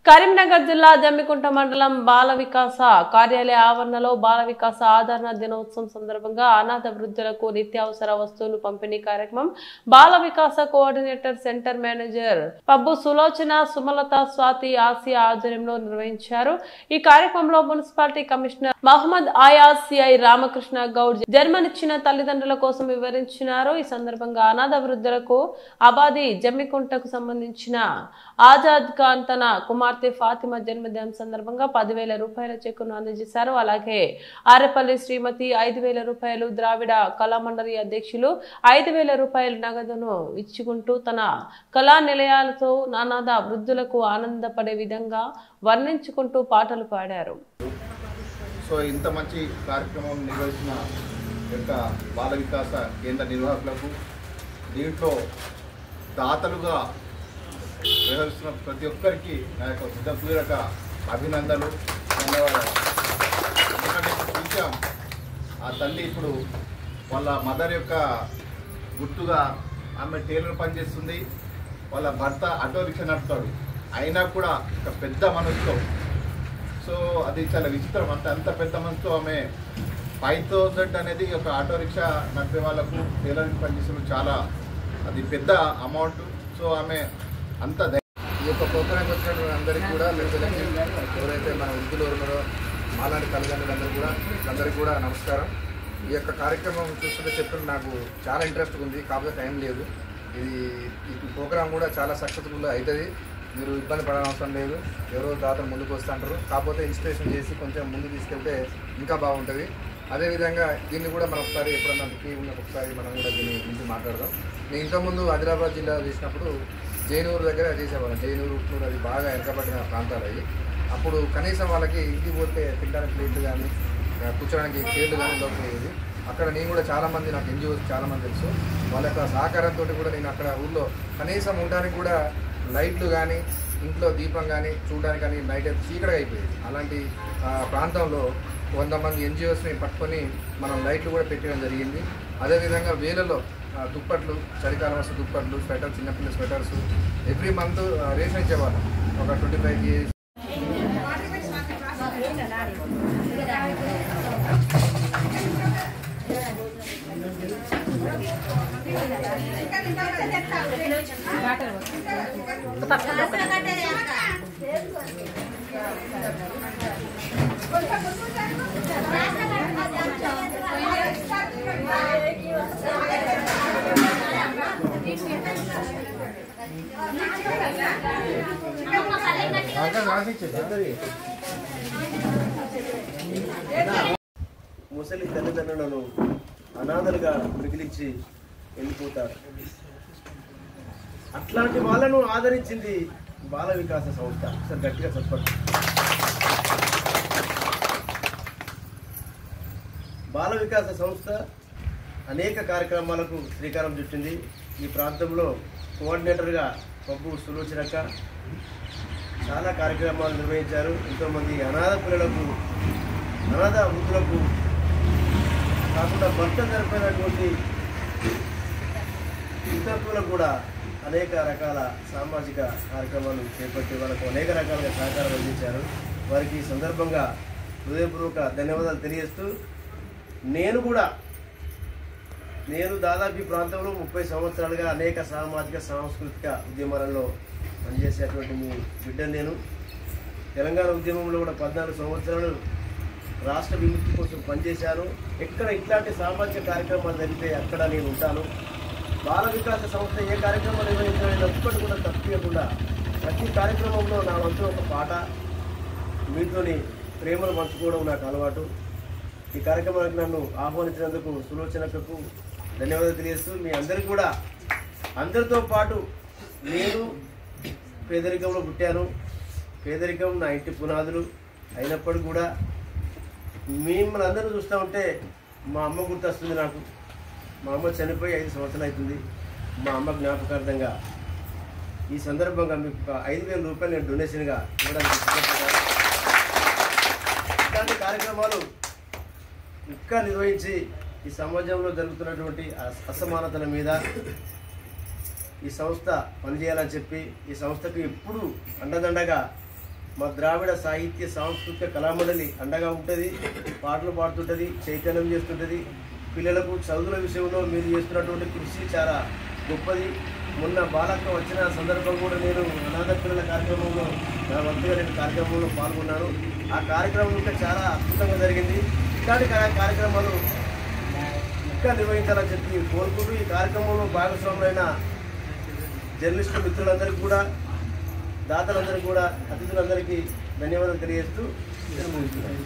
కరీంనగర్ జిల్లా జమ్మికుంట మండలం బాల వికాస కార్యాలయ ఆవరణలో బాల వికాస ఆదరణ దినోత్సవం సందర్భంగా అనాథ వృద్ధులకు నిత్యావసర వస్తువులు పంపిణీ కార్యక్రమం Bala Vikasa coordinator centre manager Pabbu Sulochana Sumalatha Swathi Asiya ఆధ్వర్యంలో నిర్వహించారు। ఈ కార్యక్రమంలో municipality commissioner Mohammed Ayaz CI Ramakrishna Goud జన్మనిచ్చిన తల్లిదండ్రుల కోసం వివరించారు। ఈ సందర్భంగా అనాథ వృద్ధులకు అబాది జమ్మికుంటకు సంబంధించిన ఆజాద్ ఖాన్ తన కుమార్ ఫాతిమా జన్మదినం సందర్భంగా 10,000 రూపాయల చెక్కును అందజేశారు। అలాగే ఆరేపల్లి శ్రీమతి 5,000 రూపాయలు, ద్రావిడ కళామండలి అధ్యక్షులు 5,000 రూపాయల నగదును ఇచ్చుకుంటూ తన కళా నిలయాలతో అనాథ వృద్ధులకు ఆనందపడే విధంగా వర్ణించుకుంటూ పాటలు పాడారు। సో ఇంత మంచి కార్యక్రమం నిర్వహించిన యొక్క బాల వికాస కేంద్ర నిర్వాహకులకు దీంట్లో దాతలుగా వ్యవహరిస్తున్న ప్రతి ఒక్కరికి నా యొక్క హృదయపూర్వక అభినందనలు, ధన్యవాదాలు। ఎందుకంటే చూసాం ఆ తల్లి ఇప్పుడు వాళ్ళ మదర్ యొక్క గుర్తుగా ఆమె టైలర్ పనిచేస్తుంది, వాళ్ళ భర్త ఆటో రిక్షా నడుపుతాడు, అయినా కూడా ఒక పెద్ద మనసుతో, సో అది చాలా విచిత్రం, అంత పెద్ద మనసుతో ఆమె 5,000 అనేది ఒక ఆటో రిక్షా నడిపే వాళ్ళకు టైలరింగ్ పనిచేసిన చాలా అది పెద్ద అమౌంట్। సో ఆమె అంత ఈ యొక్క ప్రోగ్రాంకి వచ్చినటువంటి అందరికీ కూడా ఎవరైతే మన వృద్ధులు ఉన్నారో మాలాంటి తల్లిదండ్రులందరికీ కూడా నమస్కారం। ఈ యొక్క కార్యక్రమం చూస్తుంటే చెప్పడం నాకు చాలా ఇంట్రెస్ట్ ఉంది, కాకపోతే టైం లేదు। ఈ ప్రోగ్రాం కూడా చాలా సక్సెస్ఫుల్ అవుతుంది, మీరు ఇబ్బంది పడనవసరం లేదు, ఎవరో దాతలు ముందుకు వస్తుంటారు, కాకపోతే ఇన్స్పిరేషన్ చేసి కొంచెం ముందు తీసుకెళ్తే ఇంకా బాగుంటుంది। అదేవిధంగా దీన్ని కూడా మనం ఒకసారి ఎప్పుడన్నా ఫ్రీ ఉన్న ఒకసారి మనం కూడా దీని గురించి మాట్లాడదాం। నేను ఇంతకుముందు ఆదిలాబాద్ జిల్లా చేసినప్పుడు జైనూరు దగ్గర చేసేవాళ్ళం, జైనూరు ఉట్నూరు అది బాగా వెనకబడిన ప్రాంతాలు అవి, అప్పుడు కనీసం వాళ్ళకి ఇంటికి పోతే తినడానికి ప్లేట్లు కానీ కూర్చోడానికి చైర్లు కానీ దొరికేది। అక్కడ నేను కూడా చాలామంది నాకు ఎన్జిఓస్ చాలామంది తెలుసు, వాళ్ళ యొక్క సహకారంతో కూడా నేను అక్కడ ఊళ్ళో కనీసం ఉండడానికి కూడా లైట్లు కానీ ఇంట్లో దీపం కానీ చూడడానికి కానీ నైట్ అయితే చీకటిగా అయిపోయేది, అలాంటి ప్రాంతంలో 100 మంది ఎన్జిఓస్ని పట్టుకొని మనం లైట్లు కూడా పెట్టడం జరిగింది। అదేవిధంగా వేలలో దుప్పట్లు, చలికాలం వస్తే దుప్పట్లు, స్వెటర్, చిన్నపిల్లల స్వెటర్స్ ఎవ్రీ మంత్ రేషన్ ఇచ్చేవాళ్ళం, ఒక 25 కేజీ। ముసలి తల్లిదండ్రులను అనాథలుగా మిగిలించి వెళ్ళిపోతారు, అట్లాంటి వాళ్ళను ఆదరించింది బాల వికాస సంస్థ। సార్ గట్టిగా చెప్పండి। బాల వికాస సంస్థ అనేక కార్యక్రమాలకు శ్రీకారం చుట్టింది। ఈ ప్రాంతంలో కోఆర్డినేటర్గా పబ్బు సులోచనక చాలా కార్యక్రమాలు నిర్వహించారు। ఎంతోమంది అనాథ పిల్లలకు, అనాథ వృద్ధులకు కాకుండా భర్త జరిపినటువంటి వితంతువులకు కూడా అనేక రకాల సామాజిక కార్యక్రమాలు చేపట్టి వాళ్ళకు అనేక రకాలుగా సహకారం అందించారు। వారికి ఈ సందర్భంగా హృదయపూర్వక ధన్యవాదాలు తెలియజేస్తూ, నేను దాదాపు ఈ ప్రాంతంలో 30 సంవత్సరాలుగా అనేక సామాజిక సాంస్కృతిక ఉద్యమాలలో పనిచేసేటువంటి మీ బిడ్డను నేను తెలంగాణ ఉద్యమంలో కూడా 14 సంవత్సరాలు రాష్ట్ర విముక్తి కోసం పనిచేశాను। ఎక్కడ ఇట్లాంటి సామాజిక కార్యక్రమాలు జరిగితే అక్కడ నేను ఉంటాను। బాల వికాస సంస్థ ఏ కార్యక్రమాలు నిర్వహించాలని ఒక్కటి కూడా తప్పియకుండా ప్రతి కార్యక్రమంలో నా వంతు ఒక పాట మీతోని ప్రేమను పంచుకోవడం నాకు అలవాటు। ఈ కార్యక్రమానికి నన్ను ఆహ్వానించినందుకు సులోచనకు ధన్యవాదాలు తెలియజేస్తూ, మీ అందరికీ కూడా అందరితో పాటు నేను పేదరికంలో పుట్టాను, పేదరికం నా ఇంటి పునాదులు అయినప్పటికీ కూడా మిమ్మల్ని అందరూ చూస్తూ ఉంటే మా అమ్మ గుర్తొస్తుంది నాకు। మా అమ్మ చనిపోయి 5 సంవత్సరాలు అవుతుంది। మా అమ్మ జ్ఞాపకార్థంగా ఈ సందర్భంగా మీకు 5,000 రూపాయలు నేను డొనేషన్గా ఇవ్వడానికి ఇలాంటి కార్యక్రమాలు ఇంకా నిర్వహించి ఈ సమాజంలో జరుగుతున్నటువంటి అసమానతల మీద ఈ సంస్థ పనిచేయాలని చెప్పి ఈ సంస్థకు ఎప్పుడు అండదండగా మా ద్రావిడ సాహిత్య సాంస్కృతిక కళామండలి అండగా ఉంటుంది, పాటలు పాడుతుంటుంది, చైతన్యం చేస్తుంటుంది. పిల్లలకు చదువుల విషయంలో మీరు చేస్తున్నటువంటి కృషి చాలా గొప్పది. మొన్న బాలక్క వచ్చిన సందర్భం కూడా నేను అనాథ పిల్లల కార్యక్రమంలో నా వంతుగా నేను కార్యక్రమంలో పాల్గొన్నాను. ఆ కార్యక్రమం ఇంకా చాలా అద్భుతంగా జరిగింది. ఇలాంటి కార్యక్రమాలు ఇంకా నిర్వహించాలని చెప్పి కోరుకుంటూ ఈ కార్యక్రమంలో భాగస్వాములైన జర్నలిస్టు మిత్రులందరికీ కూడా, దాతలందరికీ కూడా, అతిథులందరికీ ధన్యవాదాలు తెలియజేస్తూ నేను ముగిస్తున్నాను.